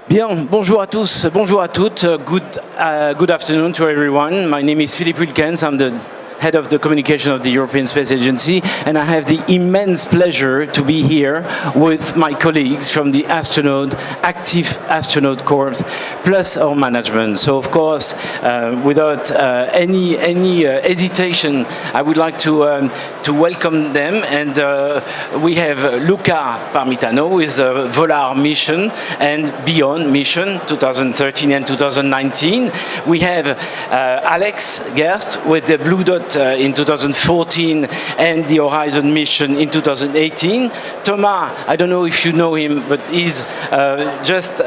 Bien, bonjour à tous, bonjour à toutes, good afternoon to everyone. My name is Philippe Wilkens, I'm the head of the communication of the European Space Agency, and I have the immense pleasure to be here with my colleagues from the Astronaut, Active Astronaut Corps, plus our management. So of course, without any hesitation, I would like to welcome them, and we have Luca Parmitano with the Volar mission and Beyond mission 2013 and 2019. We have Alex Gerst with the Blue Dot in 2014 and the Horizon mission in 2018. Thomas, I don't know if you know him, but he's just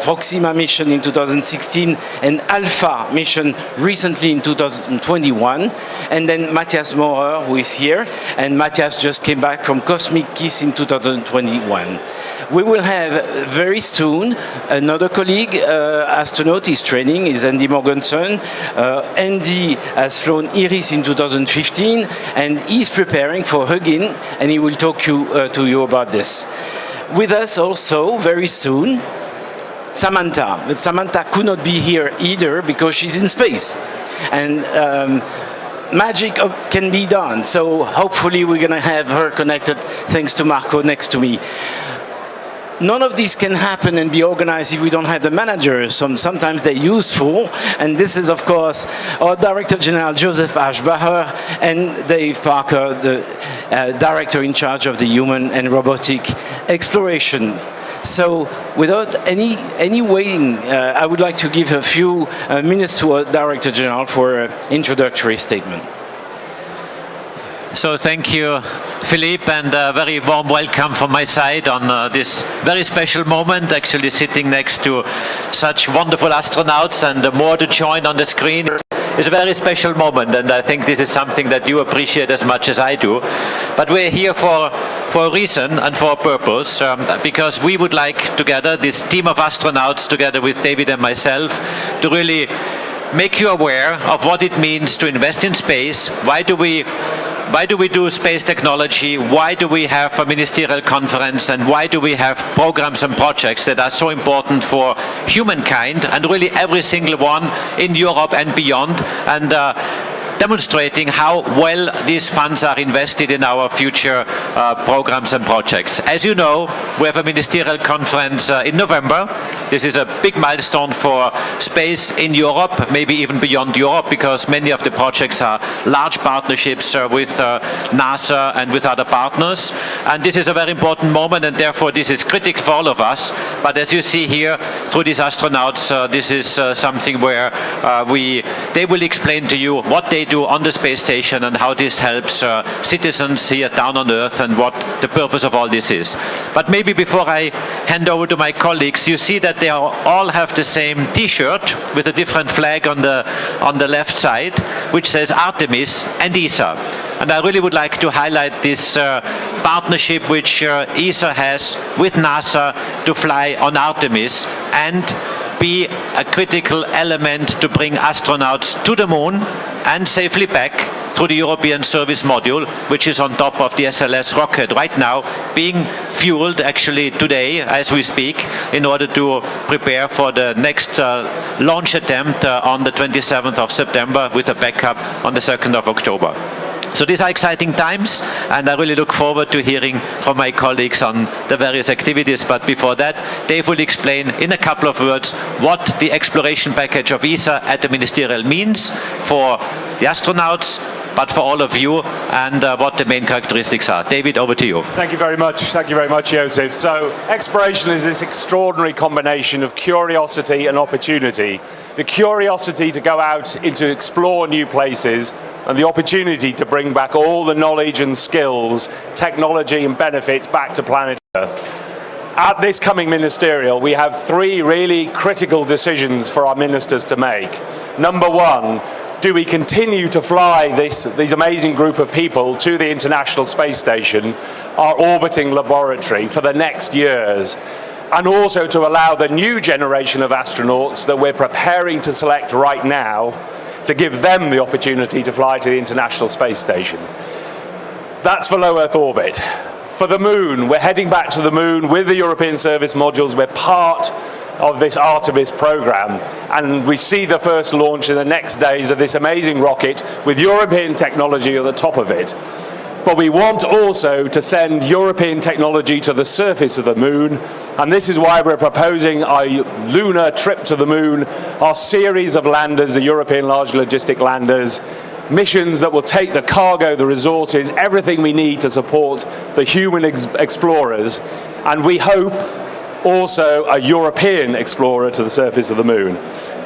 Proxima mission in 2016 and Alpha mission recently in 2021. And then Matthias Maurer, who is here, and Matthias just came back from Cosmic Kiss in 2021. We will have very soon another colleague, astronaut, is training, is Andy Mogensen. Andy has flown Iris in 2015, and he's preparing for Hugin, and he will talk to you about this. With us also, very soon, Samantha. But Samantha could not be here either because she's in space. And magic can be done, so hopefully we're going to have her connected, thanks to Marco next to me. None of this can happen and be organized if we don't have the managers. Sometimes they're useful, and this is, of course, our Director General, Joseph Aschbacher, and Dave Parker, the Director in charge of the human and robotic exploration. So, without any waiting, I would like to give a few minutes to our Director General for an introductory statement. So thank you, Philippe, and a very warm welcome from my side on this very special moment, actually sitting next to such wonderful astronauts, and more to join on the screen. It's a very special moment, and I think this is something that you appreciate as much as I do. But we're here for a reason and for a purpose, because we would like together, this team of astronauts, together with David and myself, to really make you aware of what it means to invest in space. Why do we do space technology? Why do we have a ministerial conference? And why do we have programs and projects that are so important for humankind, and really every single one in Europe and beyond, and demonstrating how well these funds are invested in our future programs and projects. As you know, we have a ministerial conference in November. This is a big milestone for space in Europe, maybe even beyond Europe, because many of the projects are large partnerships with NASA and with other partners. And this is a very important moment, and therefore this is critical for all of us. But as you see here, through these astronauts, this is something where they will explain to you what they do on the space station and how this helps citizens here down on Earth, and what the purpose of all this is. But maybe before I hand over to my colleagues, you see that they all have the same T-shirt with a different flag on the left side, which says Artemis and ESA. And I really would like to highlight this partnership which ESA has with NASA to fly on Artemis and be a critical element to bring astronauts to the moon and safely back through the European Service Module, which is on top of the SLS rocket right now, being fueled actually today as we speak, in order to prepare for the next launch attempt on the 27th of September with a backup on the 2nd of October. So these are exciting times, and I really look forward to hearing from my colleagues on the various activities. But before that, Dave will explain in a couple of words what the exploration package of ESA at the ministerial means for the astronauts, but for all of you, and what the main characteristics are. David, over to you. Thank you very much, Joseph. So exploration is this extraordinary combination of curiosity and opportunity. The curiosity to go out and to explore new places, and the opportunity to bring back all the knowledge and skills, technology and benefits back to planet Earth. At this coming ministerial, we have three really critical decisions for our ministers to make. Number one, do we continue to fly these amazing group of people to the International Space Station, our orbiting laboratory, for the next years, and also to allow the new generation of astronauts that we're preparing to select right now, to give them the opportunity to fly to the International Space Station. That's for low Earth orbit. For the moon, we're heading back to the moon with the European service modules. We're part of this Artemis program, and we see the first launch in the next days of this amazing rocket with European technology at the top of it. But we want also to send European technology to the surface of the moon, and this is why we're proposing our lunar trip to the moon, our series of landers, the European Large Logistic Landers, missions that will take the cargo, the resources, everything we need to support the human explorers, and we hope also a European explorer to the surface of the moon.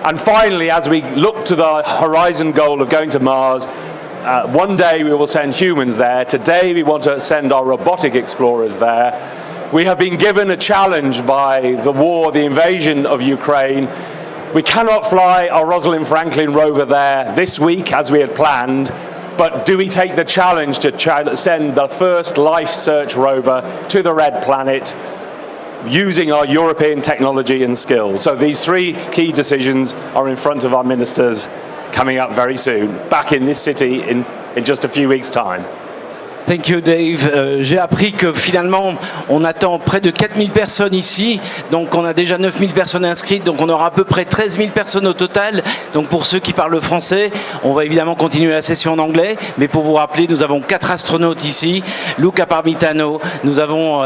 And finally, as we look to the horizon goal of going to Mars, one day we will send humans there. Today we want to send our robotic explorers there. We have been given a challenge by the war, the invasion of Ukraine. We cannot fly our Rosalind Franklin rover there this week as we had planned, but do we take the challenge to send the first life search rover to the red planet using our European technology and skills? So these three key decisions are in front of our ministers coming up very soon, back in this city in just a few weeks' time. Thank you, Dave. J'ai appris que finalement, on attend près de 4000 personnes ici. Donc, on a déjà 9000 personnes inscrites. Donc, on aura à peu près 13 000 personnes au total. Donc, pour ceux qui parlent le français, on va évidemment continuer la session en anglais. Mais pour vous rappeler, nous avons 4 astronautes ici. Luca Parmitano, nous avons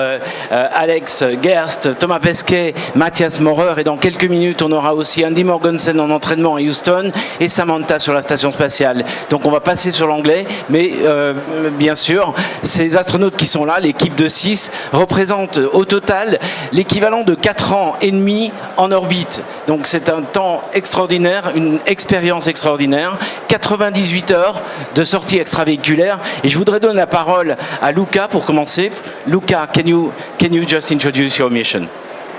Alex Gerst, Thomas Pesquet, Matthias Maurer. Et dans quelques minutes, on aura aussi Andy Mogensen en entraînement à Houston et Samantha sur la station spatiale. Donc, on va passer sur l'anglais. Mais bien sûr, ces astronautes qui sont là, l'équipe de 6, représentent au total l'équivalent de 4 ans et demi en orbite. Donc c'est un temps extraordinaire, une expérience extraordinaire, 98 heures de sortie extravéhiculaire. Et je voudrais donner la parole à Luca pour commencer. Luca, can you just introduce your mission,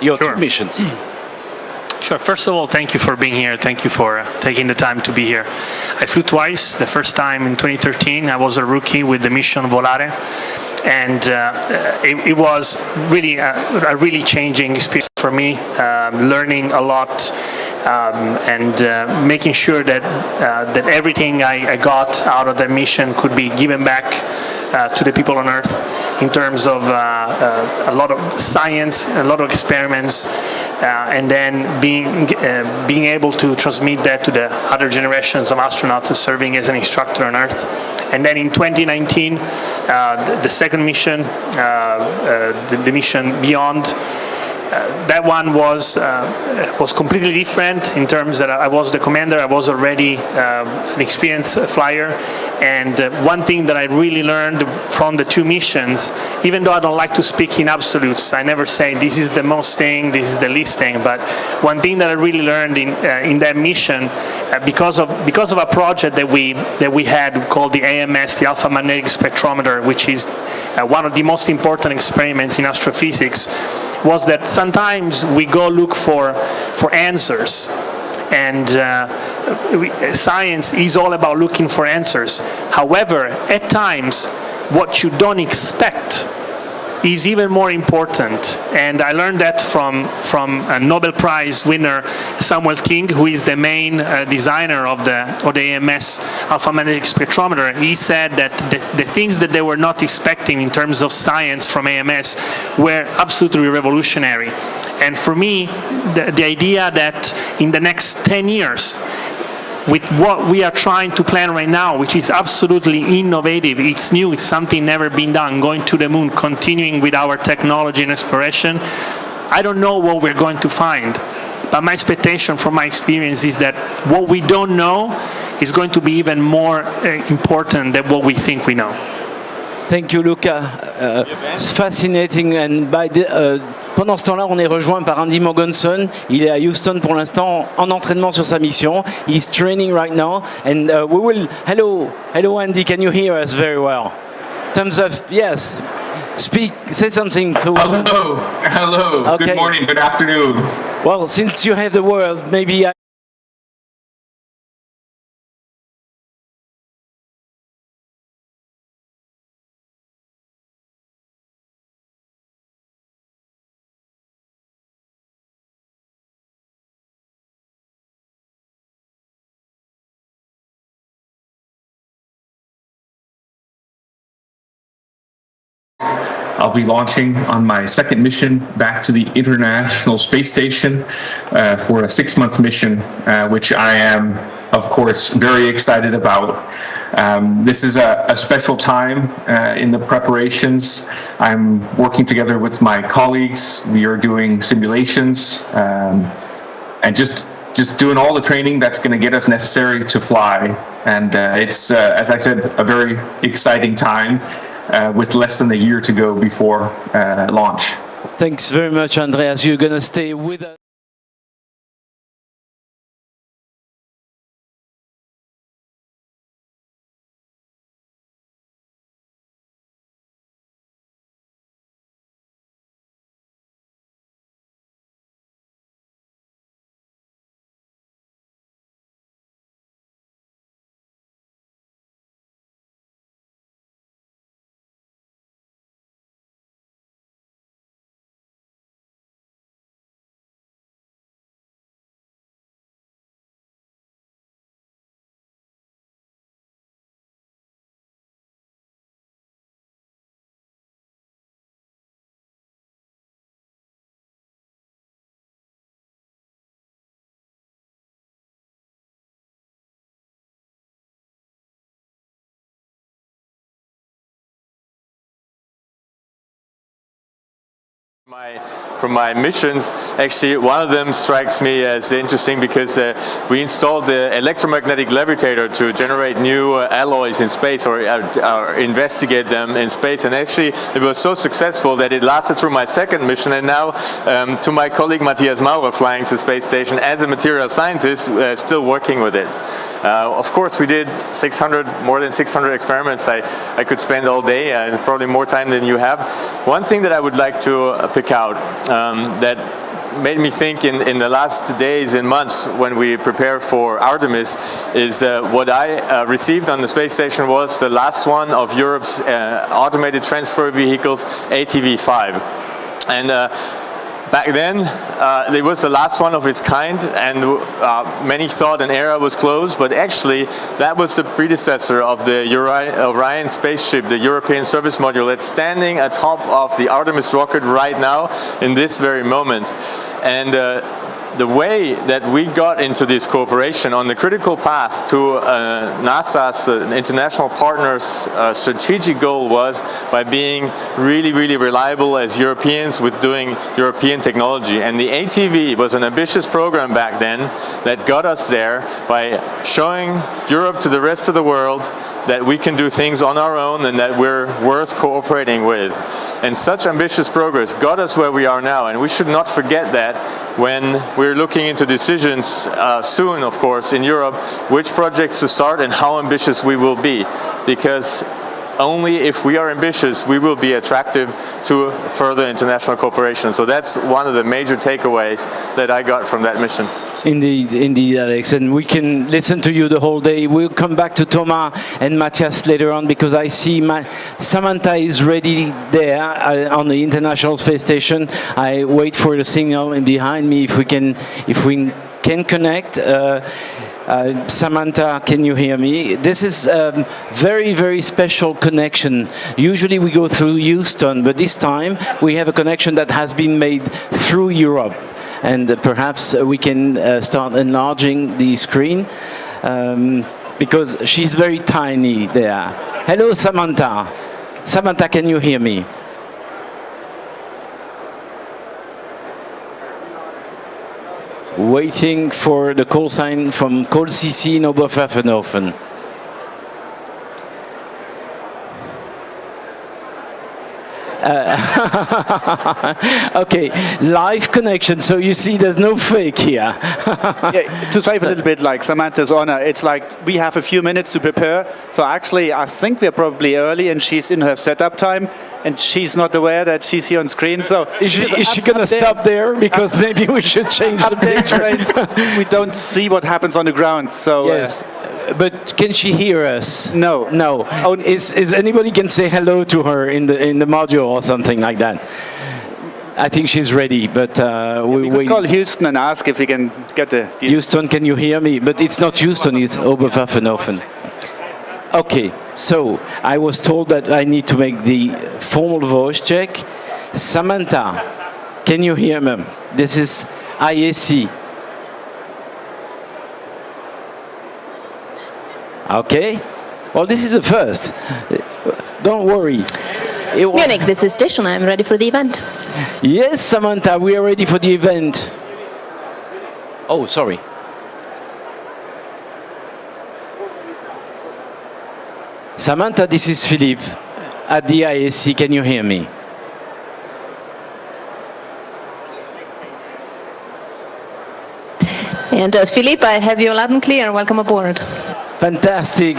your two missions? Sure. First of all, thank you for being here. Thank you for taking the time to be here. I flew twice. The first time in 2013, I was a rookie with the mission Volare, and it was really a really changing experience for me, learning a lot and making sure that that everything I got out of the mission could be given back to the people on Earth in terms of a lot of science, a lot of experiments, and then being able to transmit that to the other generations of astronauts serving as an instructor on Earth. And then in 2019, the second mission, the mission Beyond, that one was completely different in terms that I was the commander. I was already an experienced flyer, and one thing that I really learned from the two missions, even though I don't like to speak in absolutes, I never say this is the most thing, this is the least thing, but one thing that I really learned in that mission, because of a project that we had called the AMS, the Alpha Magnetic Spectrometer, which is one of the most important experiments in astrophysics, was that sometimes we go look for answers, and science is all about looking for answers. However, at times, what you don't expect is even more important, and I learned that from a Nobel Prize winner Samuel Ting, who is the main designer of the AMS Alpha Magnetic Spectrometer. He said that the things that they were not expecting in terms of science from AMS were absolutely revolutionary. And for me, the idea that in the next 10 years, with what we are trying to plan right now, which is absolutely innovative, it's new, it's something never been done, going to the moon, continuing with our technology and exploration, I don't know what we're going to find. But my expectation from my experience is that what we don't know is going to be even more important than what we think we know. Thank you, Luca. It's fascinating. And pendant ce temps-là, on est rejoint par Andy Mogensen. Il est à Houston pour l'instant en entraînement sur sa mission. He's training right now. And we will... Hello, Andy, can you hear us very well? Thumbs up, yes. Speak, say something. Hello. Okay. Good morning, good afternoon. Well, since you have the word, maybe I'll be launching on my second mission back to the International Space Station for a 6-month mission, which I am, of course, very excited about. This is a special time in the preparations. I'm working together with my colleagues. We are doing simulations and just doing all the training that's going to get us necessary to fly. And it's, as I said, a very exciting time with less than a year to go before launch. Thanks very much, Andreas. You're going to stay with us. From my missions, actually one of them strikes me as interesting because we installed the electromagnetic levitator to generate new alloys in space or investigate them in space, and actually it was so successful that it lasted through my second mission, and now to my colleague Matthias Maurer flying to the space station as a material scientist, still working with it. Of course, we did more than 600 experiments. I could spend all day, probably more time than you have. One thing that I would like to pick out that made me think in the last days and months when we prepare for Artemis is what I received on the space station was the last one of Europe's automated transfer vehicles, ATV-5. And back then, it was the last one of its kind, and many thought an era was closed, but actually that was the predecessor of the Orion spaceship, the European Service Module, that's standing atop of the Artemis rocket right now in this very moment. And the way that we got into this cooperation on the critical path to NASA's international partners' strategic goal was by being really, really reliable as Europeans with doing European technology. And the ATV was an ambitious program back then that got us there by showing Europe to the rest of the world that we can do things on our own and that we're worth cooperating with. And such ambitious progress got us where we are now, and we should not forget that when we're looking into decisions soon, of course, in Europe, which projects to start and how ambitious we will be. Because only if we are ambitious, we will be attractive to further international cooperation. So that's one of the major takeaways that I got from that mission. Indeed, Alex, and we can listen to you the whole day. We'll come back to Thomas and Matthias later on because I see Samantha is ready there on the International Space Station. I wait for the signal and behind me if we can connect. Samantha, can you hear me? This is a very, very special connection. Usually we go through Houston, but this time we have a connection that has been made through Europe. And perhaps we can start enlarging the screen because she's very tiny there. Hello, Samantha. Samantha, can you hear me? Waiting for the call sign from Call CC in Oberpfaffenhofen. Okay, live connection, so you see there's no fake here. Yeah, to save a little bit like Samantha's honor, it's like we have a few minutes to prepare, so actually I think we're probably early and she's in her setup time and she's not aware that she's here on screen, so... Is she going to stop there? Because maybe we should change the picture. We don't see what happens on the ground, so... Yes. But can she hear us? No. No. Oh, is anybody can say hello to her in the module or something like that? I think she's ready, but we could call Houston and ask if we can get the... Houston, can you hear me? But it's not Houston, it's Oberpfaffenhofen. Okay. So I was told that I need to make the formal voice check. Samantha, can you hear me? This is IAC. Okay. Well, this is the first. Don't worry. Munich, this is Station. I'm ready for the event. Yes, Samantha, we are ready for the event. Oh, sorry. Samantha, this is Philippe at the IAC. Can you hear me? And Philippe, I have you loud and clear. Welcome aboard. Fantastic.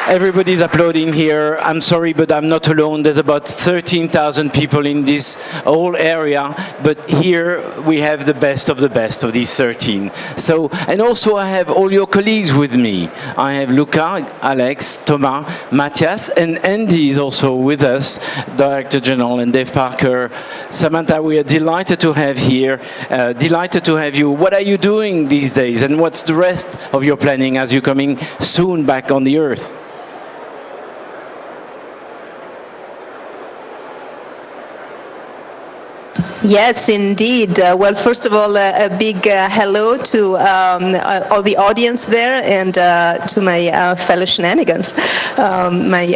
Everybody's applauding here. I'm sorry, but I'm not alone. There's about 13,000 people in this whole area, but here we have the best of these 13. So, and also I have all your colleagues with me. I have Luca, Alex, Thomas, Matthias, and Andy is also with us, Director General, and Dave Parker. Samantha, we are delighted to have here, delighted to have you. What are you doing these days, and what's the rest of your planning as you're coming soon back on the Earth? Yes, indeed. Well, first of all, a big hello to all the audience there and to my fellow shenanigans, my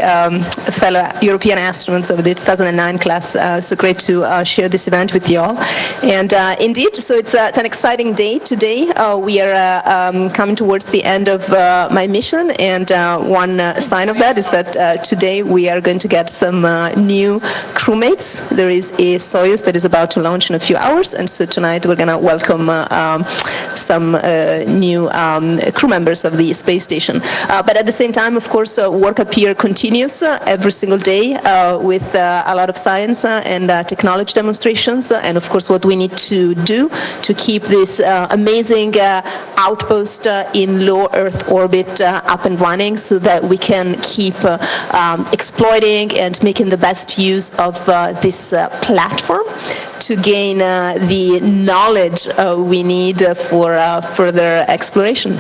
fellow European astronauts of the 2009 class. So great to share this event with you all. And indeed, so it's an exciting day today. We are coming towards the end of my mission, and one sign of that is that today we are going to get some new crewmates. There is a Soyuz that is about to launch in a few hours, and so tonight we're going to welcome some new crew members of the space station. But at the same time, of course, work up here continues every single day with a lot of science and technology demonstrations, and of course what we need to do to keep this amazing outpost in low Earth orbit up and running, so that we can keep exploiting and making the best use of this platform to gain the knowledge we need for further exploration.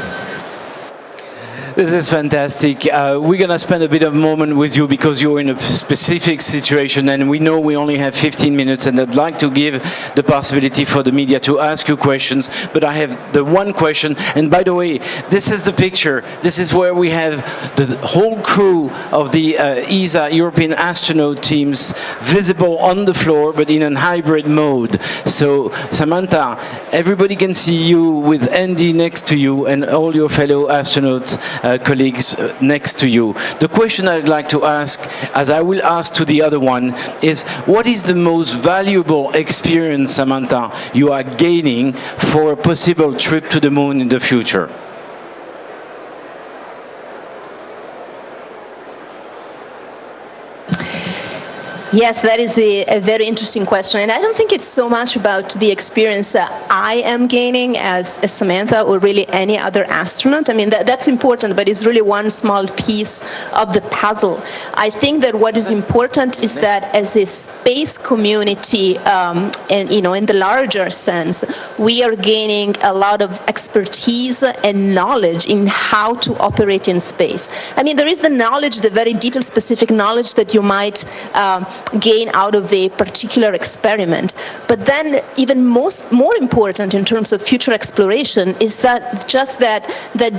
This is fantastic. We're going to spend a bit of a moment with you because you're in a specific situation, and we know we only have 15 minutes, and I'd like to give the possibility for the media to ask you questions, but I have the one question, and by the way, this is the picture. This is where we have the whole crew of the ESA European Astronaut teams visible on the floor, but in a hybrid mode. So, Samantha, everybody can see you with Andy next to you and all your fellow astronauts colleagues next to you. The question I'd like to ask, as I will ask to the other one, is what is the most valuable experience, Samantha, you are gaining for a possible trip to the moon in the future? Yes, that is a very interesting question, and I don't think it's so much about the experience that I am gaining as Samantha or really any other astronaut. I mean, that's important, but it's really one small piece of the puzzle. I think that what is important is that as a space community, and in the larger sense, we are gaining a lot of expertise and knowledge in how to operate in space. I mean, there is the knowledge, the very detailed, specific knowledge that you might gain out of a particular experiment. But then even more important in terms of future exploration is that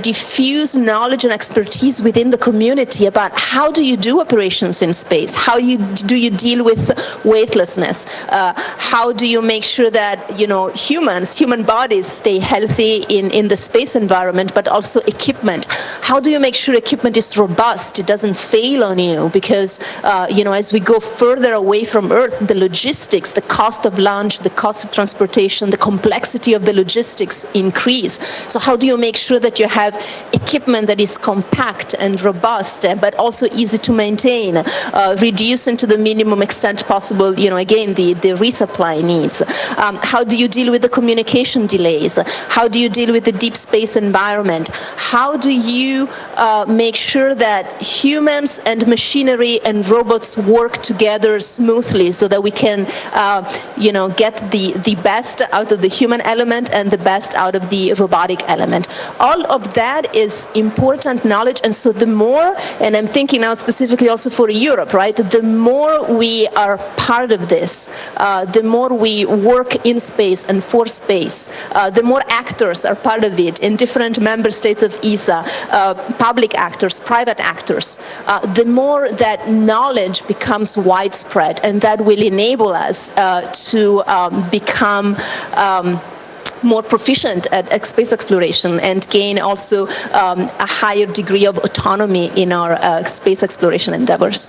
diffuse knowledge and expertise within the community about how do you do operations in space, how do you deal with weightlessness, how do you make sure that human bodies stay healthy in the space environment, but also equipment. How do you make sure equipment is robust, it doesn't fail on you, because as we go further away from Earth, the logistics, the cost of launch, the cost of transportation, the complexity of the logistics increase. So how do you make sure that you have equipment that is compact and robust, but also easy to maintain, reducing to the minimum extent possible, again, the resupply needs? How do you deal with the communication delays? How do you deal with the deep space environment? How do you make sure that humans and machinery and robots work together together smoothly so that we can, get the best out of the human element and the best out of the robotic element. All of that is important knowledge, and so the more, and I'm thinking now specifically also for Europe, right? The more we are part of this, the more we work in space and for space, the more actors are part of it in different member states of ESA, public actors, private actors, the more that knowledge becomes widespread, and that will enable us to become more proficient at space exploration and gain also a higher degree of autonomy in our space exploration endeavors.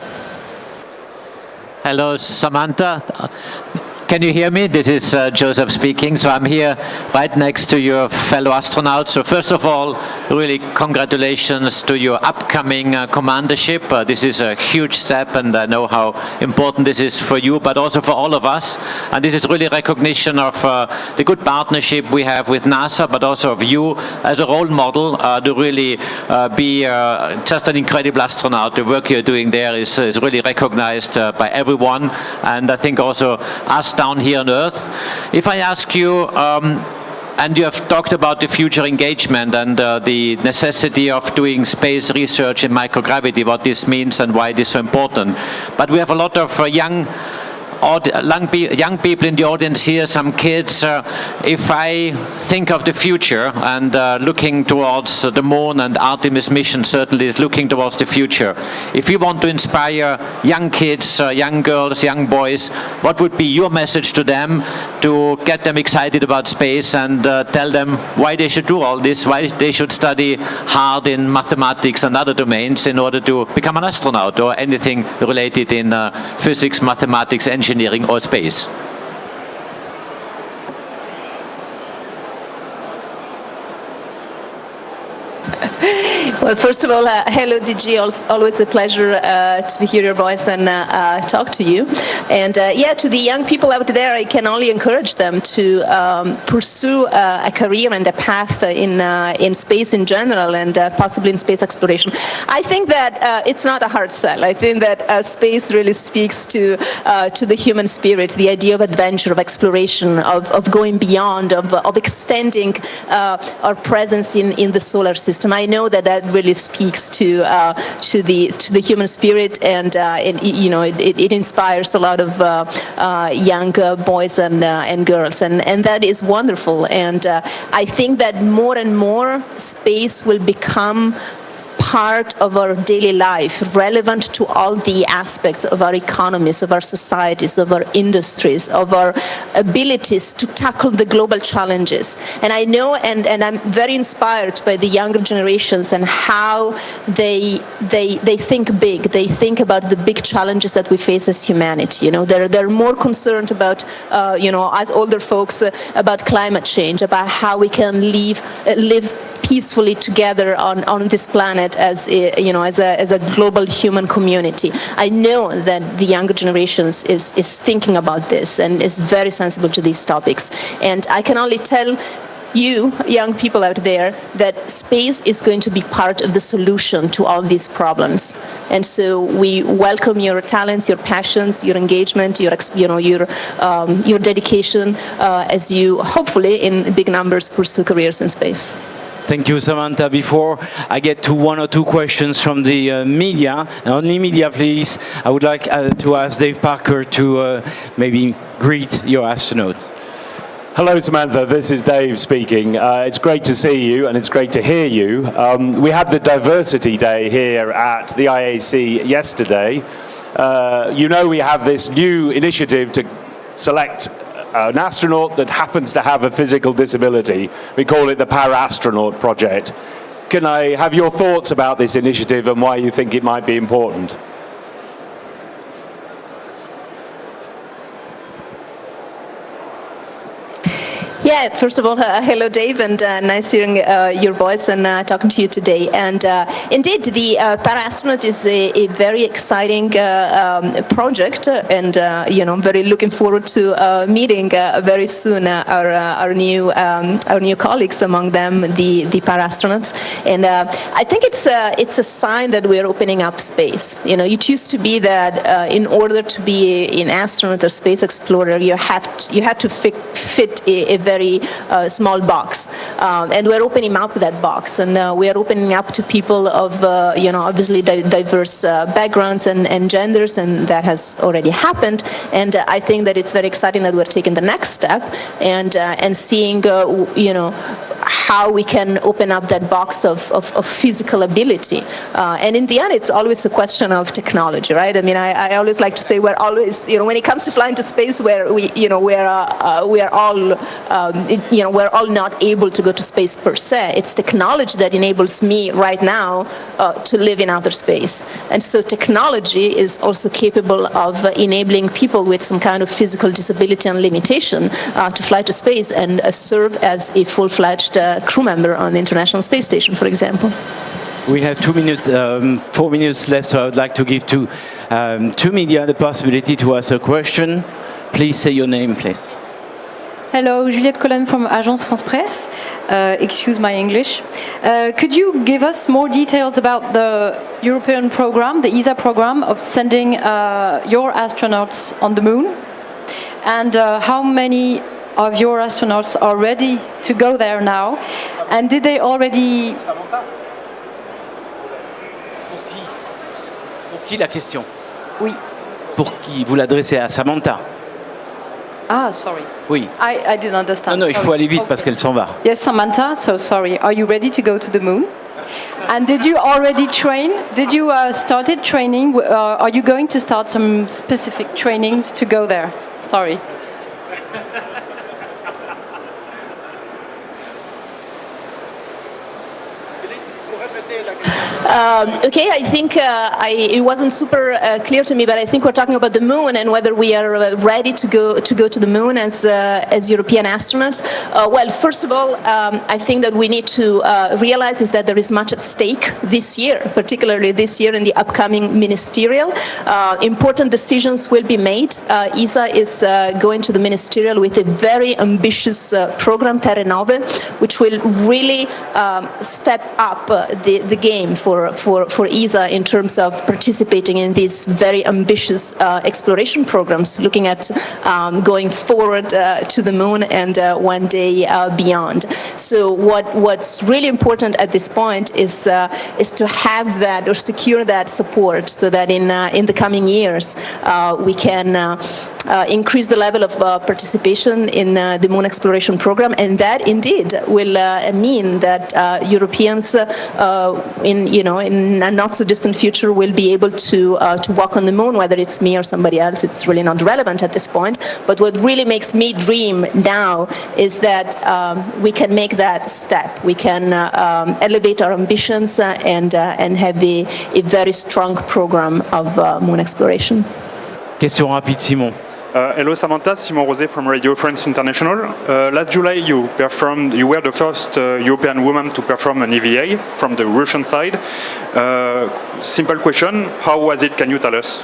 Hello, Samantha. Can you hear me? This is Joseph speaking. So I'm here right next to your fellow astronauts. So first of all, really congratulations to your upcoming commandership. This is a huge step, and I know how important this is for you, but also for all of us. And this is really recognition of the good partnership we have with NASA, but also of you as a role model to really be just an incredible astronaut. The work you're doing there is really recognized by everyone, and I think also us down here on Earth. If I ask you, and you have talked about the future engagement and the necessity of doing space research in microgravity, what this means and why it is so important. But we have a lot of young people in the audience here, some kids. If I think of the future and looking towards the moon, and Artemis mission certainly is looking towards the future. If you want to inspire young kids, young girls, young boys, what would be your message to them to get them excited about space and tell them why they should do all this, why they should study hard in mathematics and other domains in order to become an astronaut or anything related in physics, mathematics, engineering or space? Well, first of all, hello, DG. Always a pleasure to hear your voice and talk to you. And to the young people out there, I can only encourage them to pursue a career and a path in space in general, and possibly in space exploration. I think that it's not a hard sell. I think that space really speaks to the human spirit, the idea of adventure, of exploration, of going beyond, of extending our presence in the solar system. I know that really speaks to the human spirit, and it inspires a lot of young boys and girls, and that is wonderful. And I think that more and more space will become part of our daily life, relevant to all the aspects of our economies, of our societies, of our industries, of our abilities to tackle the global challenges. And I know, and I'm very inspired by the younger generations and how they think big. They think about the big challenges that we face as humanity. They're more concerned about, as older folks, about climate change, about how we can live peacefully together on this planet as a global human community. I know that the younger generations is thinking about this and is very sensible to these topics. And I can only tell you, young people out there, that space is going to be part of the solution to all these problems. And so we welcome your talents, your passions, your engagement, your dedication as you hopefully in big numbers pursue careers in space. Thank you, Samantha. Before I get to one or two questions from the media, and only media, please, I would like to ask Dave Parker to maybe greet your astronaut. Hello, Samantha. This is Dave speaking. It's great to see you, and it's great to hear you. We had the Diversity Day here at the IAC yesterday. We have this new initiative to select an astronaut that happens to have a physical disability. We call it the Parastronaut project. Can I have your thoughts about this initiative and why you think it might be important? Yeah, first of all, hello, Dave, and nice hearing your voice and talking to you today. And indeed, the Parastronaut is a very exciting project, and I'm very looking forward to meeting very soon our new colleagues, among them the Parastronauts. And I think it's a sign that we're opening up space. It used to be that in order to be an astronaut or space explorer, you had to fit a very small box, and we're opening up that box, and we are opening up to people of obviously diverse backgrounds and genders, and that has already happened. And I think that it's very exciting that we're taking the next step and seeing how we can open up that box of physical ability. And in the end, it's always a question of technology, right? I mean, I always like to say we're always, when it comes to flying to space, where we're all not able to go to space per se. It's technology that enables me right now to live in outer space. And so technology is also capable of enabling people with some kind of physical disability and limitation to fly to space and serve as a full-fledged crew member on the International Space Station, for example. We have 4 minutes left, so I would like to give to media the possibility to ask a question. Please say your name, please. Hello, Juliette Collen from Agence France Presse. Excuse my English. Could you give us more details about the European program, the ESA program, of sending your astronauts on the moon? And how many of your astronauts are ready to go there now? And did they already... Pour qui la question? Oui. Pour qui? Vous l'adressez à Samantha? Ah, sorry. Oui. I didn't understand. Non, il faut aller vite parce qu'elle s'en va. Yes, Samantha, so sorry. Are you ready to go to the moon? And did you already train? Did you started training? Are you going to start some specific trainings to go there? Sorry. Okay, I think it wasn't super clear to me, but I think we're talking about the moon and whether we are ready to go to the moon as European astronauts. Well, first of all, I think that we need to realize is that there is much at stake this year, particularly this year in the upcoming ministerial. Important decisions will be made. ESA is going to the ministerial with a very ambitious program, Terra Nove, which will really step up the game for ESA in terms of participating in these very ambitious exploration programs, looking at going forward to the moon and one day beyond. So what's really important at this point is to have that or secure that support, so that in the coming years we can increase the level of participation in the moon exploration program, and that indeed will mean that Europeans in a not so distant future will be able to walk on the moon. Whether it's me or somebody else, it's really not relevant at this point. But what really makes me dream now is that we can make that step. We can elevate our ambitions and have a very strong program of moon exploration. Question rapide, Simon. Hello, Samantha. Simon Rosé from Radio France International. Last July, you were the first European woman to perform an EVA from the Russian side. Simple question: how was it? Can you tell us?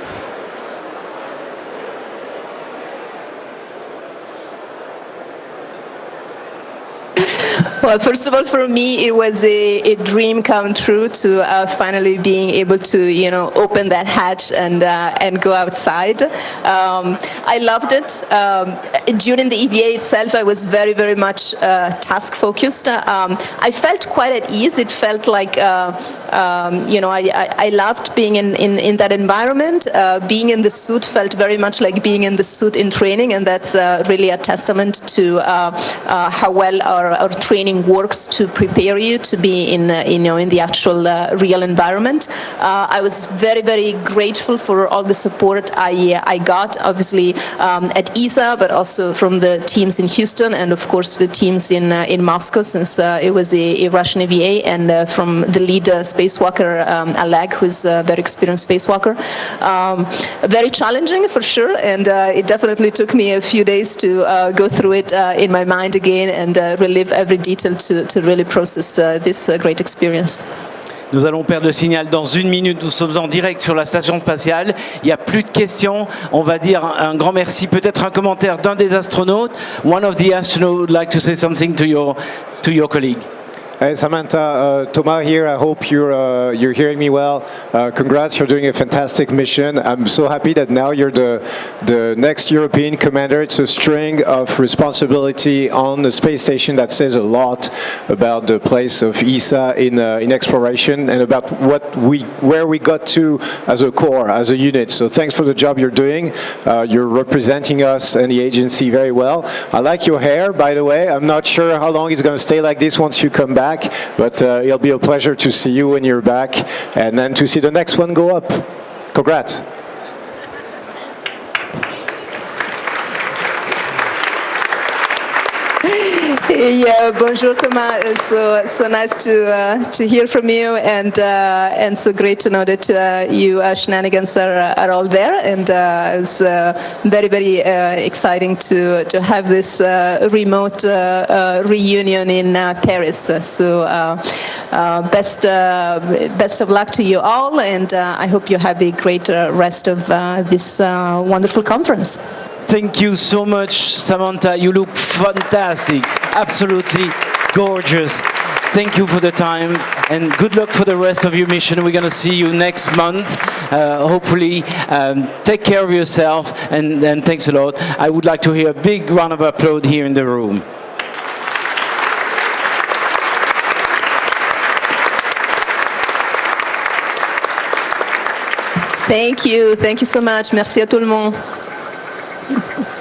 Well, first of all, for me, it was a dream come true to finally being able to, open that hatch and go outside. I loved it. During the EVA itself, I was very, very much task focused. I felt quite at ease. It felt like, I loved being in that environment. Being in the suit felt very much like being in the suit in training, and that's really a testament to how well our training works to prepare you to be in the actual real environment. I was very, very grateful for all the support I got, obviously at ESA, but also from the teams in Houston, and of course the teams in Moscow, since it was a Russian EVA, and from the lead space spacewalker, Oleg, who's a very experienced spacewalker. Very challenging for sure, and it definitely took me a few days to go through it in my mind again and relive every detail to really process this great experience. Nous allons perdre le signal dans 1 minute. Nous sommes en direct sur la station spatiale. Il n'y a plus de questions. On va dire un grand merci. Peut-être un commentaire d'un des astronautes. One of the astronauts would like to say something to your colleague. Hey Samantha, Thomas here. I hope you're hearing me well. Congrats, you're doing a fantastic mission. I'm so happy that now you're the next European commander. It's a string of responsibility on the space station that says a lot about the place of ESA in exploration and about where we got to as a core, as a unit. So thanks for the job you're doing. You're representing us and the agency very well. I like your hair, by the way. I'm not sure how long it's going to stay like this once you come back. But it'll be a pleasure to see you when you're back and then to see the next one go up. Congrats. Yeah, bonjour Thomas. So nice to hear from you, and so great to know that you shenanigans are all there, and it's very very exciting to have this remote reunion in Paris. So best of luck to you all, and I hope you have a great rest of this wonderful conference. Thank you so much, Samantha. You look fantastic. Absolutely gorgeous. Thank you for the time, and good luck for the rest of your mission. We're going to see you next month. Hopefully, take care of yourself, and thanks a lot. I would like to hear a big round of applause here in the room. Thank you so much. Merci à tout le monde.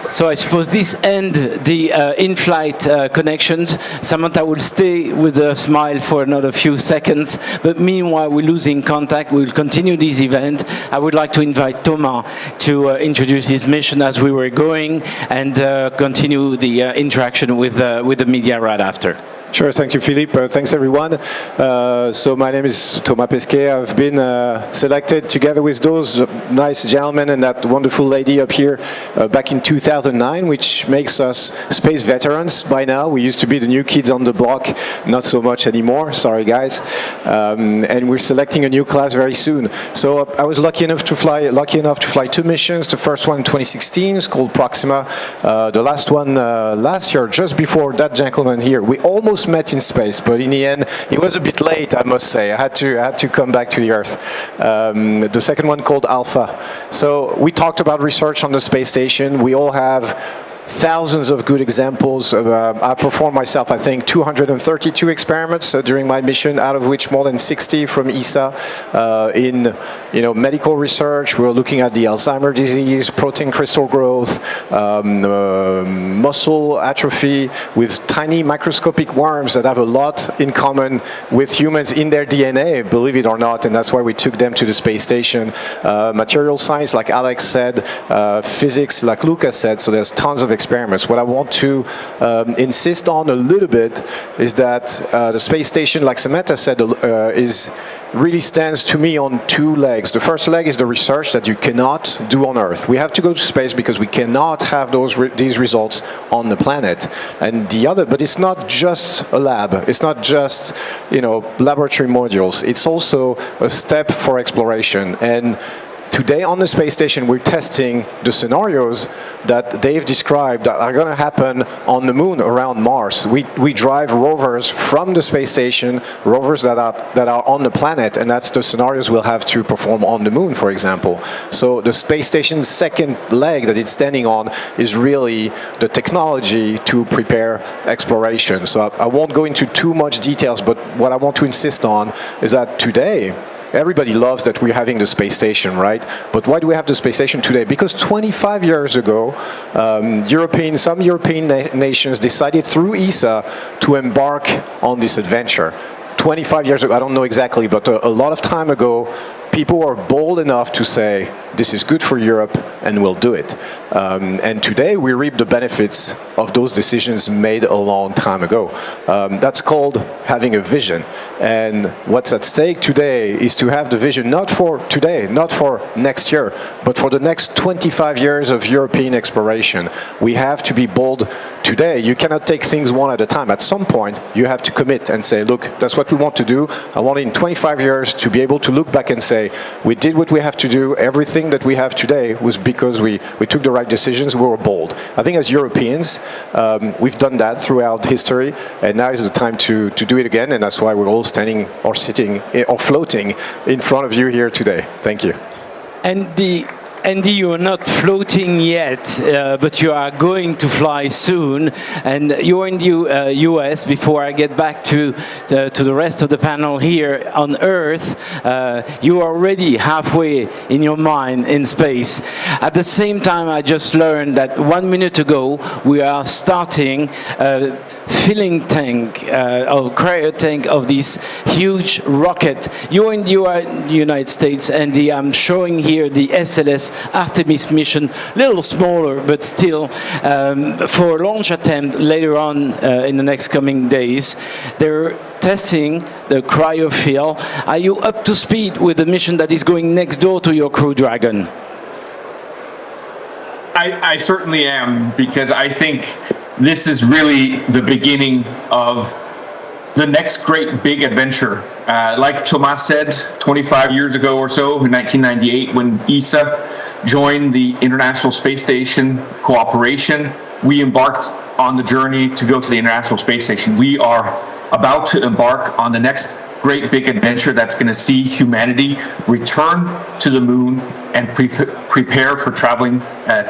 So I suppose this ends the in-flight connections. Samantha will stay with a smile for another few seconds, but meanwhile we're losing contact. We'll continue this event. I would like to invite Thomas to introduce his mission as we were going, and continue the interaction with the media right after. Sure, thank you, Philippe. Thanks, everyone. So my name is Thomas Pesquet. I've been selected together with those nice gentlemen and that wonderful lady up here back in 2009, which makes us space veterans by now. We used to be the new kids on the block, not so much anymore. Sorry, guys. And we're selecting a new class very soon. So I was lucky enough to fly 2 missions. The first one in 2016 is called Proxima. The last one last year, just before that gentleman here. We almost met in space, but in the end it was a bit late, I must say. I had to come back to the Earth. The second one called Alpha. So we talked about research on the space station. We all have thousands of good examples. I performed myself, I think, 232 experiments during my mission, out of which more than 60 from ESA in medical research. We're looking at the Alzheimer's disease, protein crystal growth, muscle atrophy with tiny microscopic worms that have a lot in common with humans in their DNA, believe it or not, and that's why we took them to the space station. Material science, like Alex said, physics, like Luca said, so there's tons of experiments. What I want to insist on a little bit is that the space station, like Samantha said, really stands to me on 2 legs. The first leg is the research that you cannot do on Earth. We have to go to space because we cannot have these results on the planet. And the other, but it's not just a lab. It's not just laboratory modules. It's also a step for exploration. And today on the space station, we're testing the scenarios that Dave described that are going to happen on the moon around Mars. We drive rovers from the space station, rovers that are on the planet, and that's the scenarios we'll have to perform on the moon, for example. So the space station's second leg that it's standing on is really the technology to prepare exploration. So I won't go into too much details, but what I want to insist on is that today, everybody loves that we're having the space station, right? But why do we have the space station today? Because 25 years ago, some European nations decided through ESA to embark on this adventure. 25 years ago, I don't know exactly, but a lot of time ago, people are bold enough to say, this is good for Europe, and we'll do it. And today we reap the benefits of those decisions made a long time ago. That's called having a vision. And what's at stake today is to have the vision not for today, not for next year, but for the next 25 years of European exploration. We have to be bold today. You cannot take things one at a time. At some point, you have to commit and say, look, that's what we want to do. I want in 25 years to be able to look back and say, we did what we have to do. Everything that we have today was because we took the right decisions, we were bold. I think as Europeans, we've done that throughout history, and now is the time to do it again, and that's why we're all standing or sitting or floating in front of you here today. Thank you. Andy, you are not floating yet, but you are going to fly soon, and you're in the US. Before I get back to the rest of the panel here on Earth, you are already halfway in your mind in space. At the same time, I just learned that 1 minute ago we are starting a filling tank or cryo tank of this huge rocket. You're in the United States, Andy. I'm showing here the SLS Artemis mission, a little smaller, but still for a launch attempt later on in the next coming days. They're testing the cryofill. Are you up to speed with the mission that is going next door to your Crew Dragon? I certainly am, because I think this is really the beginning of the next great big adventure. Like Thomas said, 25 years ago or so, in 1998, when ESA joined the International Space Station cooperation, we embarked on the journey to go to the International Space Station. We are about to embark on the next great big adventure that's going to see humanity return to the moon and prepare for traveling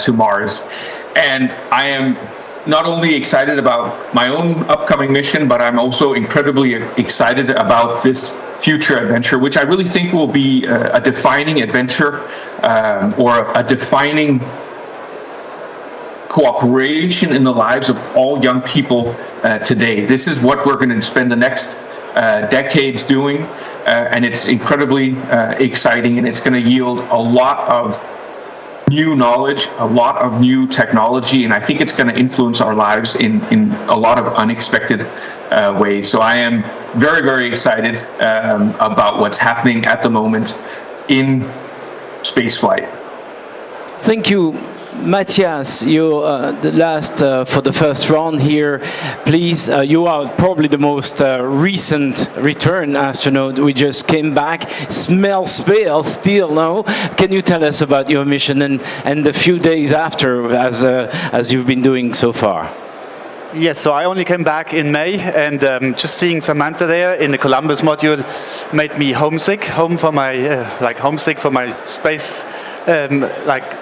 to Mars. And I am not only excited about my own upcoming mission, but I'm also incredibly excited about this future adventure, which I really think will be a defining adventure or a defining cooperation in the lives of all young people today. This is what we're going to spend the next decades doing, and it's incredibly exciting, and it's going to yield a lot of new knowledge, a lot of new technology, and I think it's going to influence our lives in a lot of unexpected ways. So I am very, very excited about what's happening at the moment in spaceflight. Thank you. Matthias, you're the last for the first round here. Please, you are probably the most recent return astronaut. We just came back. Smells pale still, no? Can you tell us about your mission and the few days after, as you've been doing so far? Yes, so I only came back in May, and just seeing Samantha there in the Columbus module made me homesick. Homesick for my space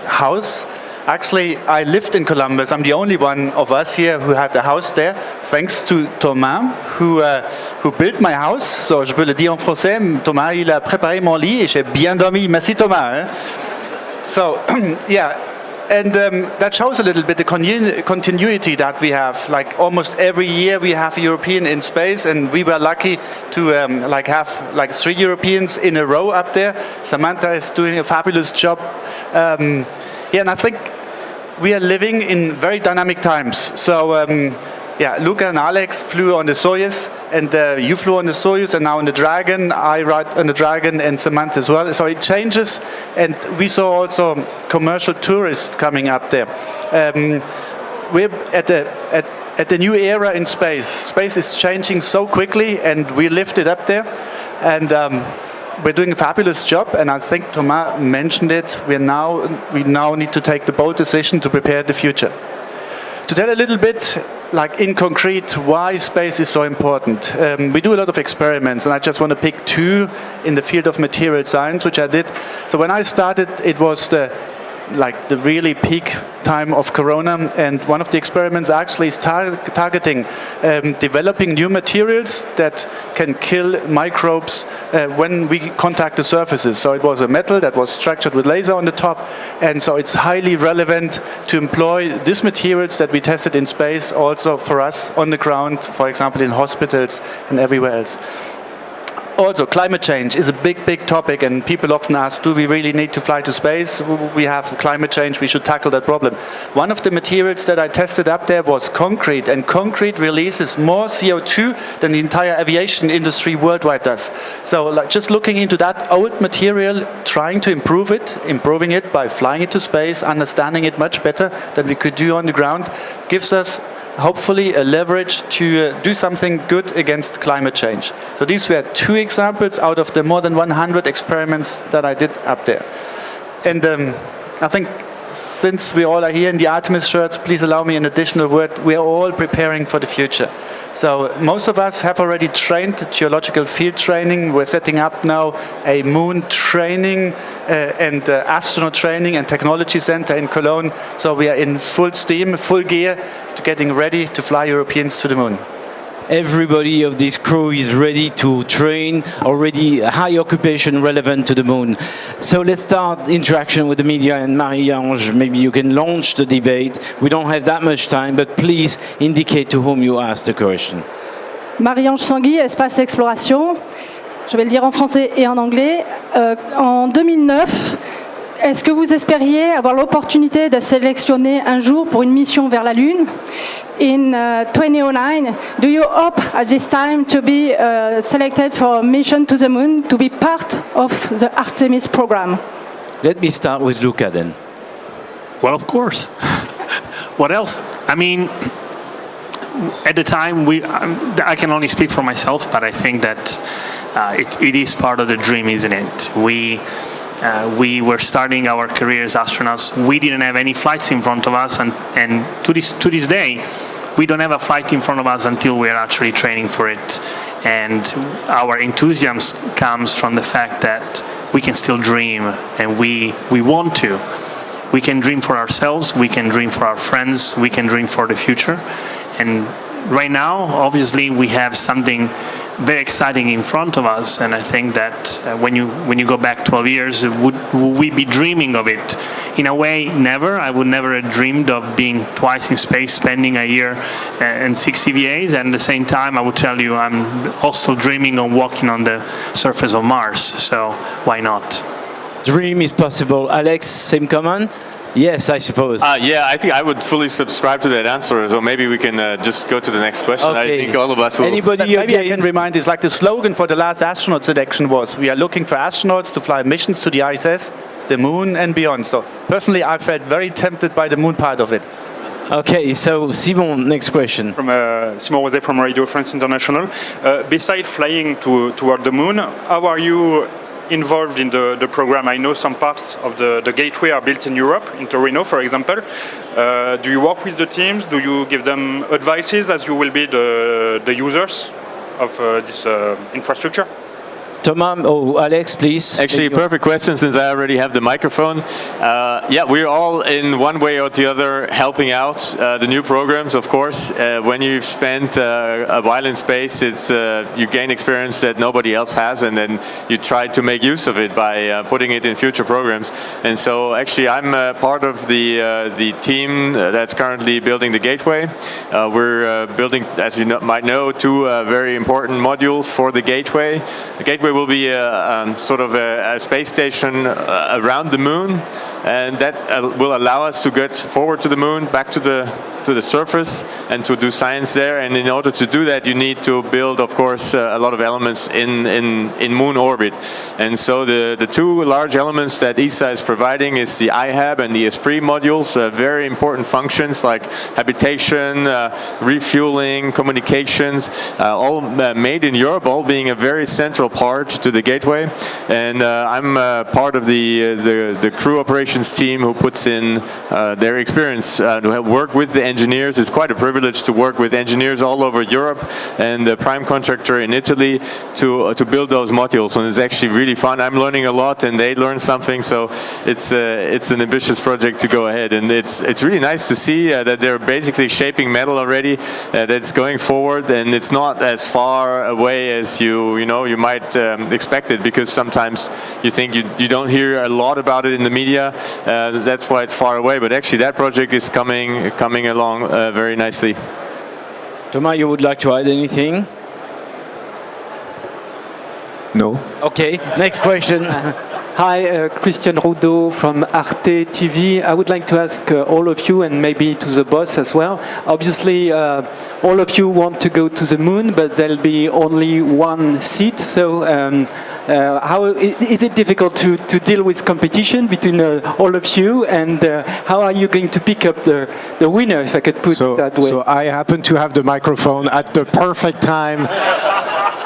house. Actually, I lived in Columbus. I'm the only one of us here who had a house there, thanks to Thomas, who built my house. So, je peux le dire en français, Thomas, il a préparé mon lit et j'ai bien dormi. Merci, Thomas. So, yeah, and that shows a little bit the continuity that we have. Like almost every year we have a European in space, and we were lucky to have 3 Europeans in a row up there. Samantha is doing a fabulous job. Yeah, and I think we are living in very dynamic times. So, Luca and Alex flew on the Soyuz, and you flew on the Soyuz, and now on the Dragon. I ride on the Dragon, and Samantha as well. So it changes, and we saw also commercial tourists coming up there. We're at the new era in space. Space is changing so quickly, and we lifted up there, and we're doing a fabulous job, and I think Thomas mentioned it. We now need to take the bold decision to prepare the future. To tell a little bit, in concrete, why space is so important. We do a lot of experiments, and I just want to pick 2 in the field of material science, which I did. So when I started, it was the really peak time of Corona, and one of the experiments actually is targeting developing new materials that can kill microbes when we contact the surfaces. So it was a metal that was structured with laser on the top, and so it's highly relevant to employ these materials that we tested in space also for us on the ground, for example in hospitals and everywhere else. also, climate change is a big topic, and people often ask, do we really need to fly to space? We have climate change, we should tackle that problem. One of the materials that I tested up there was concrete, and concrete releases more CO2 than the entire aviation industry worldwide does. So like, just looking into that old material, trying to improving it by flying it to space, understanding it much better than we could do on the ground, gives us hopefully a leverage to do something good against climate change. So these were 2 examples out of the more than 100 experiments that I did up there. And I think since we all are here in the Artemis shirts, please allow me an additional word. We are all preparing for the future. So most of us have already trained geological field training. We're setting up now a moon training and astronaut training and technology center in Cologne. So we are in full steam, full gear, to getting ready to fly Europeans to the moon. Everybody of this crew is ready to train, already high occupation relevant to the moon. So let's start interaction with the media, and Marie-Ange, maybe you can launch the debate. We don't have that much time, but please indicate to whom you ask the question. Marie-Ange Sanguy, Espace Exploration. Je vais le dire en français et en anglais. En 2009, est-ce que vous espériez avoir l'opportunité de sélectionner un jour pour une mission vers la Lune? In 2009, do you hope at this time to be selected for a mission to the moon, to be part of the Artemis program? Let me start with Luca then. Well, of course. What else? I mean, at the time, I can only speak for myself, but I think that it is part of the dream, isn't it? We were starting our career as astronauts. We didn't have any flights in front of us, and to this day, we don't have a flight in front of us until we're actually training for it. And our enthusiasm comes from the fact that we can still dream, and we want to. We can dream for ourselves, we can dream for our friends, we can dream for the future. And right now, obviously, we have something very exciting in front of us, and I think that when you go back 12 years, would we be dreaming of it? In a way, never. I would never have dreamed of being twice in space, spending a year and 6 EVAs, and at the same time, I would tell you, I'm also dreaming of walking on the surface of Mars, so why not? Dream is possible. Alex, same comment? Yes, I suppose. Yeah, I think I would fully subscribe to that answer. So maybe we can just go to the next question. Okay. I think all of us will. Maybe I can remind is like the slogan for the last astronaut selection was, we are looking for astronauts to fly missions to the ISS, the moon and beyond. So personally, I felt very tempted by the moon part of it. Okay, so Simon, next question. From Simon Rosé from Radio France International. Besides flying toward the moon, how are you involved in the program? I know some parts of the gateway are built in Europe, in Torino, for example. Do you work with the teams? Do you give them advices as you will be the users of this infrastructure? Thomas or Alex, please. Actually, perfect question since I already have the microphone. Yeah, we're all in one way or the other helping out the new programs, of course. When you've spent a while in space, it's you gain experience that nobody else has, and then you try to make use of it by putting it in future programs. And so actually I'm part of the team that's currently building the gateway. We're building, as you might know, 2 very important modules for the gateway. The gateway will be sort of a space station around the moon, and that will allow us to get forward to the moon, back to the surface, and to do science there. And in order to do that, you need to build, of course, a lot of elements in moon orbit. And so the 2 large elements that ESA is providing is the IHAB and the Esprit modules, very important functions like habitation, refueling, communications, all made in Europe, all being a very central part to the gateway. And I'm part of the crew operations team who puts in their experience to have worked with the engineers. It's quite a privilege to work with engineers all over Europe and the prime contractor in Italy to build those modules. And it's actually really fun. I'm learning a lot and they learn something, so it's an ambitious project to go ahead. And it's really nice to see that they're basically shaping metal already, that's going forward, and it's not as far away as you might expect it, because sometimes you think you don't hear a lot about it in the media. That's why it's far away, but actually that project is coming along very nicely. Thomas, you would like to add anything? No. Okay, next question. Hi, Christian Roudot from Arte TV. I would like to ask all of you, and maybe to the boss as well. Obviously, all of you want to go to the moon, but there'll be only one seat. So, how is it difficult to deal with competition between all of you? And how are you going to pick up the winner, if I could put it that way? So I happen to have the microphone at the perfect time.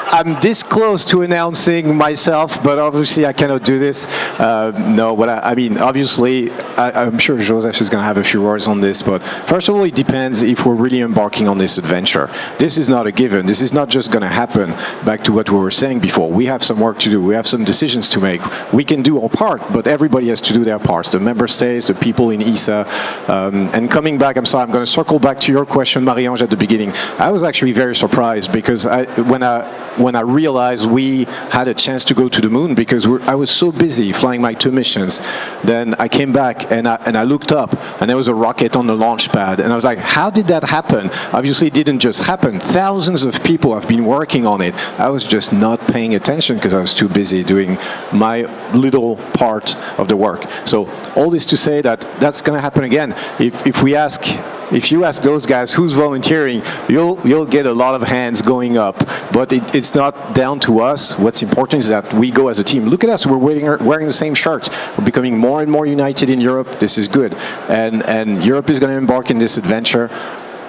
I'm this close to announcing myself, but obviously I cannot do this. No, but I mean, obviously, I'm sure Joseph is going to have a few words on this, but first of all, it depends if we're really embarking on this adventure. This is not a given. This is not just going to happen. Back to what we were saying before, we have some work to do. We have some decisions to make. We can do our part, but everybody has to do their parts. The member states, the people in ESA. And coming back, I'm sorry, I'm going to circle back to your question, Marie-Ange, at the beginning. I was actually very surprised because when I realized we had a chance to go to the moon, because I was so busy flying my 2 missions. Then I came back and I looked up, and there was a rocket on the launch pad, and I was like, how did that happen? Obviously, it didn't just happen. Thousands of people have been working on it. I was just not paying attention because I was too busy doing my little part of the work. So all this to say that that's going to happen again. If you ask those guys who's volunteering, you'll get a lot of hands going up. But it's not down to us. What's important is that we go as a team. Look at us. We're wearing the same shirts. We're becoming more and more united in Europe. This is good. And Europe is going to embark in this adventure.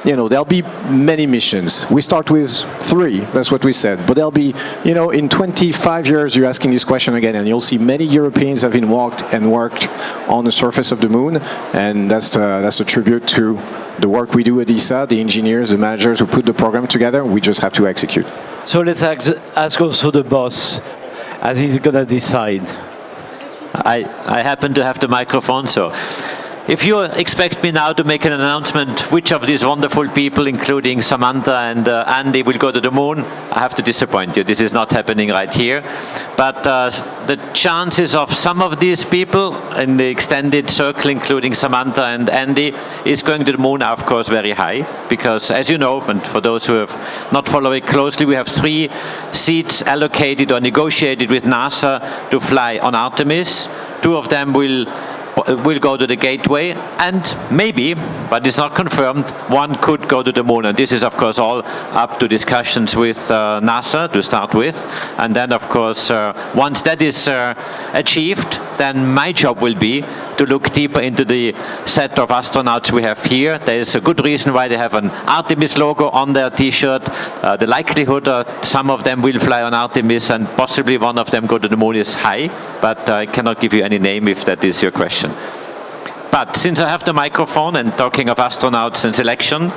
You know, there'll be many missions. We start with 3, that's what we said. But there'll be, you know, in 25 years, you're asking this question again, and you'll see many Europeans have been worked on the surface of the moon, and that's a tribute to the work we do at ESA, the engineers, the managers who put the program together. We just have to execute. So let's ask also the boss, as he's going to decide. I happen to have the microphone, so if you expect me now to make an announcement which of these wonderful people, including Samantha and Andy, will go to the moon, I have to disappoint you. This is not happening right here. But the chances of some of these people in the extended circle, including Samantha and Andy, is going to the moon are, of course, very high. Because, as you know, and for those who have not followed it closely, we have 3 seats allocated or negotiated with NASA to fly on Artemis. 2 of them will go to the gateway, and maybe, but it's not confirmed, 1 could go to the moon. And this is, of course, all up to discussions with NASA to start with. And then, of course, once that is achieved, then my job will be to look deeper into the set of astronauts we have here. There is a good reason why they have an Artemis logo on their T-shirt. The likelihood some of them will fly on Artemis and possibly one of them go to the moon is high, but I cannot give you any name if that is your question. But since I have the microphone and talking of astronauts and selection,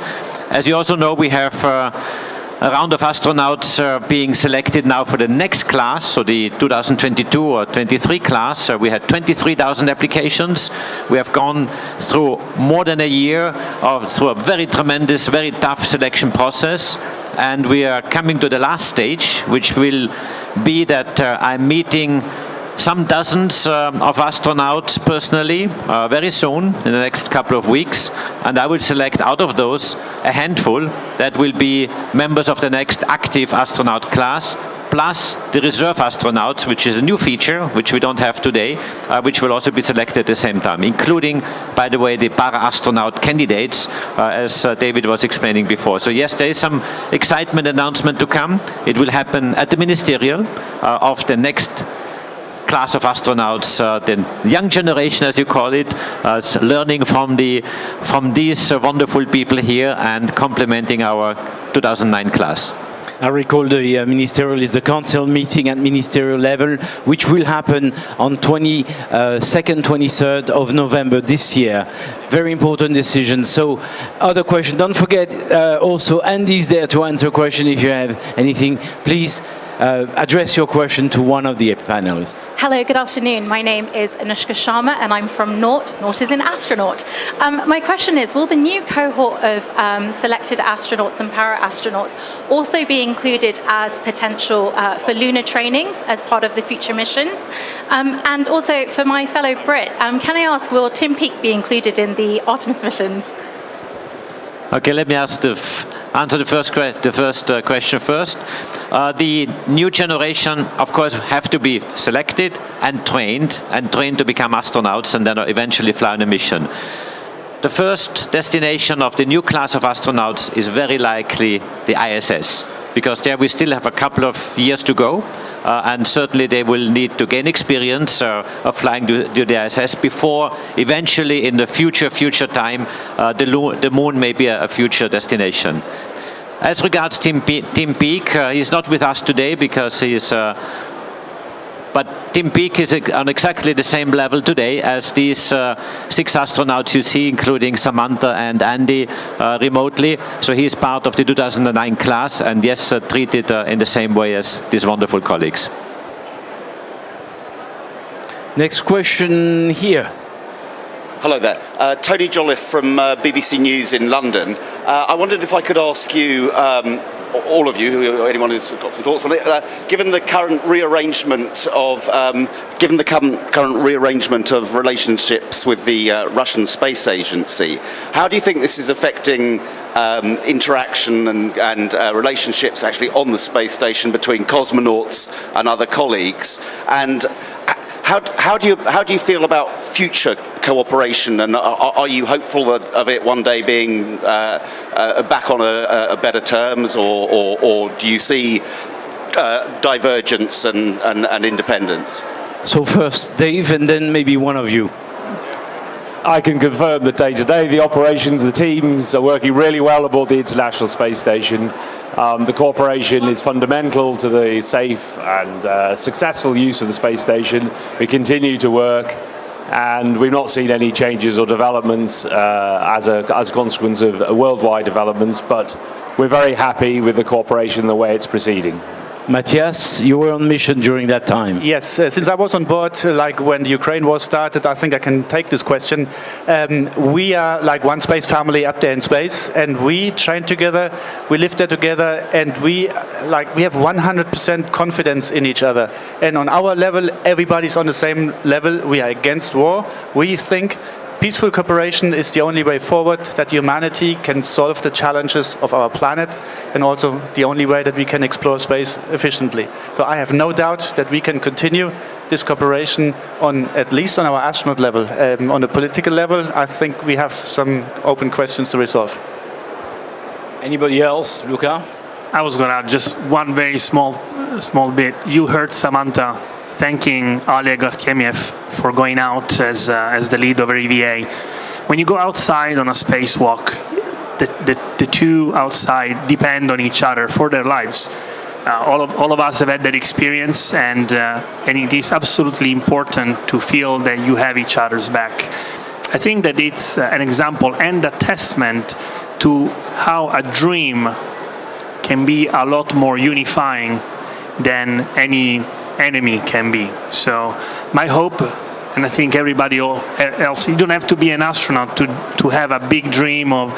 as you also know, we have a round of astronauts being selected now for the next class, so the 2022 or 23 class. We had 23,000 applications. We have gone through more than a year through a very tremendous, very tough selection process. And we are coming to the last stage, which will be that I'm meeting some dozens of astronauts personally very soon, in the next couple of weeks, and I will select out of those a handful that will be members of the next active astronaut class, plus the reserve astronauts, which is a new feature, which we don't have today, which will also be selected at the same time, including, by the way, the para-astronaut candidates, as David was explaining before. So yes, there is some excitement announcement to come. It will happen at the ministerial of the next class of astronauts, the young generation, as you call it, learning from these wonderful people here and complementing our 2009 class. I recall the ministerial is the council meeting at ministerial level, which will happen on 22nd, 23rd of November this year. Very important decision. So, other question. Don't forget, also Andy's there to answer question if you have anything. Please address your question to one of the panelists. Hello, good afternoon. My name is Anushka Sharma and I'm from Naut. Naut is in astronaut. My question is, will the new cohort of selected astronauts and para-astronauts also be included as potential for lunar training as part of the future missions? And also for my fellow Brit, can I ask, will Tim Peake be included in the Artemis missions? Okay, let me ask answer the first question first. The new generation, of course, have to be selected and trained to become astronauts and then eventually fly on a mission. The first destination of the new class of astronauts is very likely the ISS, because there we still have a couple of years to go, and certainly they will need to gain experience of flying to the ISS before eventually in the future time the moon may be a future destination. As regards Tim Peake, he's not with us today because he's but Tim Peake is on exactly the same level today as these 6 astronauts you see, including Samantha and Andy remotely. So he is part of the 2009 class, and yes, treated in the same way as these wonderful colleagues. Next question here. Hello there. Tony Jolliffe from BBC News in London. I wondered if I could ask you, all of you, anyone who's got some thoughts on it, given the current rearrangement of relationships with the Russian Space Agency, how do you think this is affecting interaction and relationships actually on the space station between cosmonauts and other colleagues? And how do you feel about future cooperation, and are you hopeful of it one day being back on a better terms, or do you see divergence and independence? So first Dave, and then maybe one of you. I can confirm that day to day the operations, the teams are working really well aboard the International Space Station. The cooperation is fundamental to the safe and successful use of the space station. We continue to work, and we've not seen any changes or developments as a consequence of worldwide developments, but we're very happy with the cooperation and the way it's proceeding. Matthias, you were on mission during that time. Yes, since I was on board, like when the Ukraine war started, I think I can take this question. We are like one space family up there in space, and we train together, we live there together, and we have 100% confidence in each other. And on our level, everybody's on the same level. We are against war. We think peaceful cooperation is the only way forward, that humanity can solve the challenges of our planet, and also the only way that we can explore space efficiently. So I have no doubt that we can continue this cooperation at least on our astronaut level. On the political level, I think we have some open questions to resolve. Anybody else? Luca? I was going to add just one very small bit. You heard Samantha thanking Oleg Artemyev for going out as the lead over EVA. When you go outside on a spacewalk, the two outside depend on each other for their lives. All of us have had that experience, and it is absolutely important to feel that you have each other's back. I think that it's an example and a testament to how a dream can be a lot more unifying than any enemy can be. So my hope, and I think everybody else, you don't have to be an astronaut to have a big dream of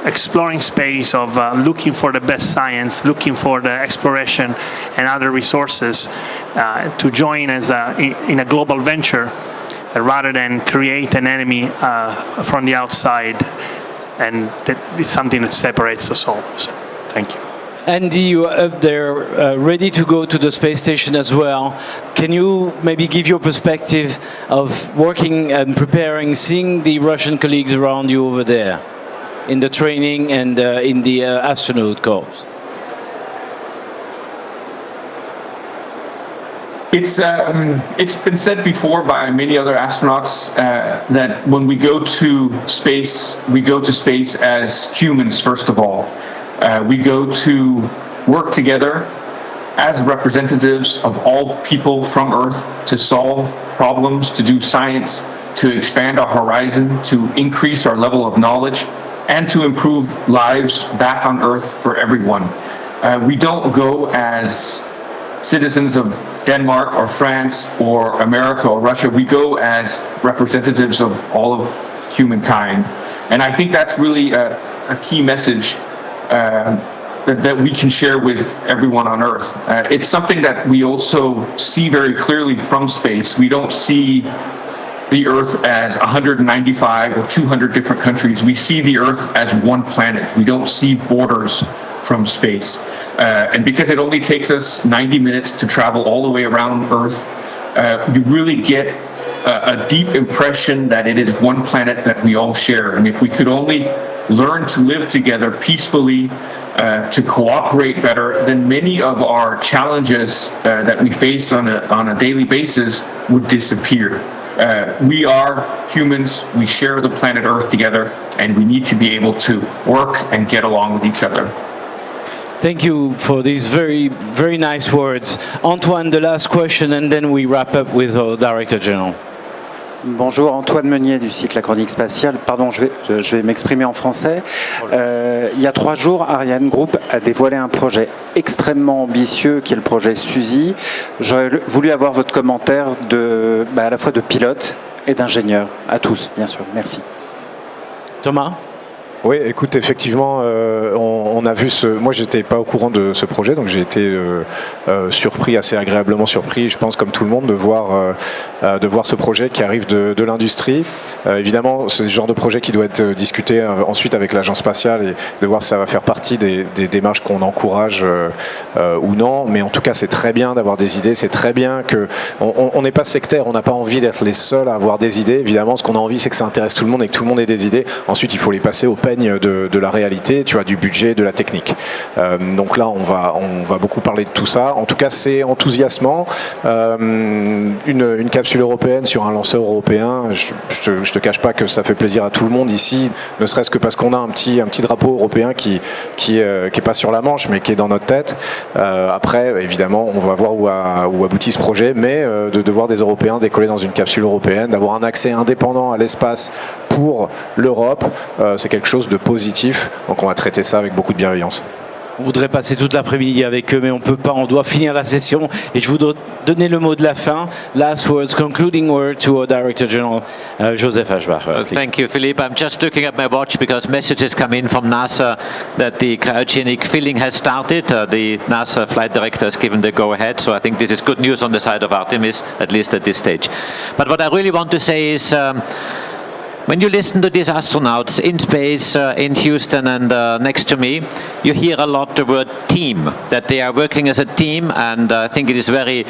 exploring space, of looking for the best science, looking for the exploration and other resources, to join in a global venture rather than create an enemy from the outside. And that is something that separates us all. So, thank you. Andy, you are up there, ready to go to the space station as well. Can you maybe give your perspective of working and preparing, seeing the Russian colleagues around you over there in the training and in the astronaut corps? It's been said before by many other astronauts that when we go to space as humans, first of all. We go to work together as representatives of all people from Earth to solve problems, to do science, to expand our horizon, to increase our level of knowledge, and to improve lives back on Earth for everyone. We don't go as citizens of Denmark or France or America or Russia. We go as representatives of all of humankind. And I think that's really a key message that we can share with everyone on Earth. It's something that we also see very clearly from space. We don't see the Earth as 195 or 200 different countries. We see the Earth as one planet. We don't see borders from space. And because it only takes us 90 minutes to travel all the way around Earth, you really get a deep impression that it is one planet that we all share. And if we could only learn to live together peacefully, to cooperate better, then many of our challenges that we face on a daily basis would disappear. We are humans, we share the planet Earth together, and we need to be able to work and get along with each other. Thank you for these very, very nice words. Antoine, the last question, and then we wrap up with our Director General. Bonjour, Antoine Meunier du site La Chronique Spatiale. Pardon, je vais m'exprimer en français. Il y a 3 jours, Ariane Group a dévoilé un projet extrêmement ambitieux qui est le projet SUSI. J'aurais voulu avoir votre commentaire à la fois de pilote et d'ingénieur, à tous, bien sûr. Merci. Thomas ? Oui, écoute, effectivement, on a vu moi, j'étais pas au courant de ce projet, donc j'ai été surpris, assez agréablement surpris, je pense, comme tout le monde, de voir ce projet qui arrive de l'industrie. Évidemment, c'est le genre de projet qui doit être discuté ensuite avec l'agence spatiale et de voir si ça va faire partie des démarches qu'on encourage ou non. Mais en tout cas, c'est très bien d'avoir des idées, c'est très bien on n'est pas sectaire, on n'a pas envie d'être les seuls à avoir des idées. Évidemment, ce qu'on a envie, c'est que ça intéresse tout le monde et que tout le monde ait des idées. Ensuite, il faut les passer au peigne de la réalité, tu vois, du budget, de la technique. Donc là, on va beaucoup parler de tout ça. En tout cas, c'est enthousiasmant. Une capsule européenne sur un lanceur européen, je te cache pas que ça fait plaisir à tout le monde ici, ne serait-ce que parce qu'on a un petit drapeau européen qui est pas sur la manche, mais qui est dans notre tête. Après, évidemment, on va voir où aboutit ce projet, mais de voir des Européens décoller dans une capsule européenne, d'avoir un accès indépendant à l'espace pour l'Europe, c'est quelque chose de positif. Donc on va traiter ça avec beaucoup de bienveillance. On voudrait passer toute l'après-midi avec eux, mais on peut pas, on doit finir la session. Et je voudrais donner le mot de la fin. Last words, concluding word to our Director General, Joseph Aschbacher. Thank you, Philippe. I'm just looking at my watch because messages come in from NASA that the cryogenic filling has started. The NASA flight director has given the go-ahead, so I think this is good news on the side of Artemis, at least at this stage. But what I really want to say is, when you listen to these astronauts in space, in Houston and next to me, you hear a lot the word team, that they are working as a team, and I think it is very,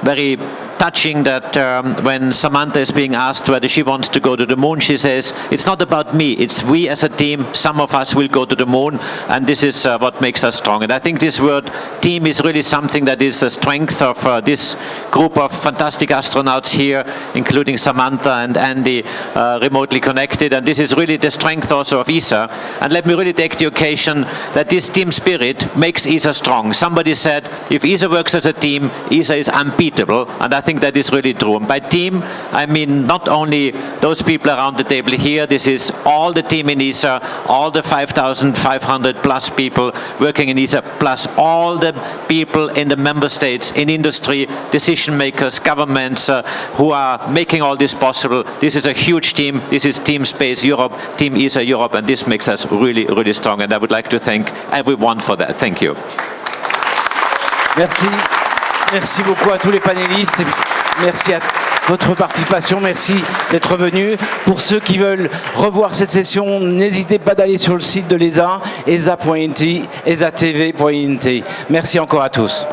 very touching that when Samantha is being asked whether she wants to go to the moon, she says, it's not about me, it's we as a team, some of us will go to the moon, and this is what makes us strong. And I think this word team is really something that is a strength of this group of fantastic astronauts here, including Samantha and Andy, remotely connected, and this is really the strength also of ESA. And let me really take the occasion that this team spirit makes ESA strong. Somebody said, if ESA works as a team, ESA is unbeatable, and I think that is really true. And by team, I mean not only those people around the table here, this is all the team in ESA, all the 5,500 plus people working in ESA, plus all the people in the member states, in industry, decision makers, governments who are making all this possible. This is a huge team. This is Team Space Europe, Team ESA Europe, and this makes us really, really strong. And I would like to thank everyone for that. Thank you. Merci. Merci beaucoup à tous les panélistes. Merci à votre participation. Merci d'être venus. Pour ceux qui veulent revoir cette session, n'hésitez pas d'aller sur le site de l'ESA, esa.int, esatv.int. Merci encore à tous.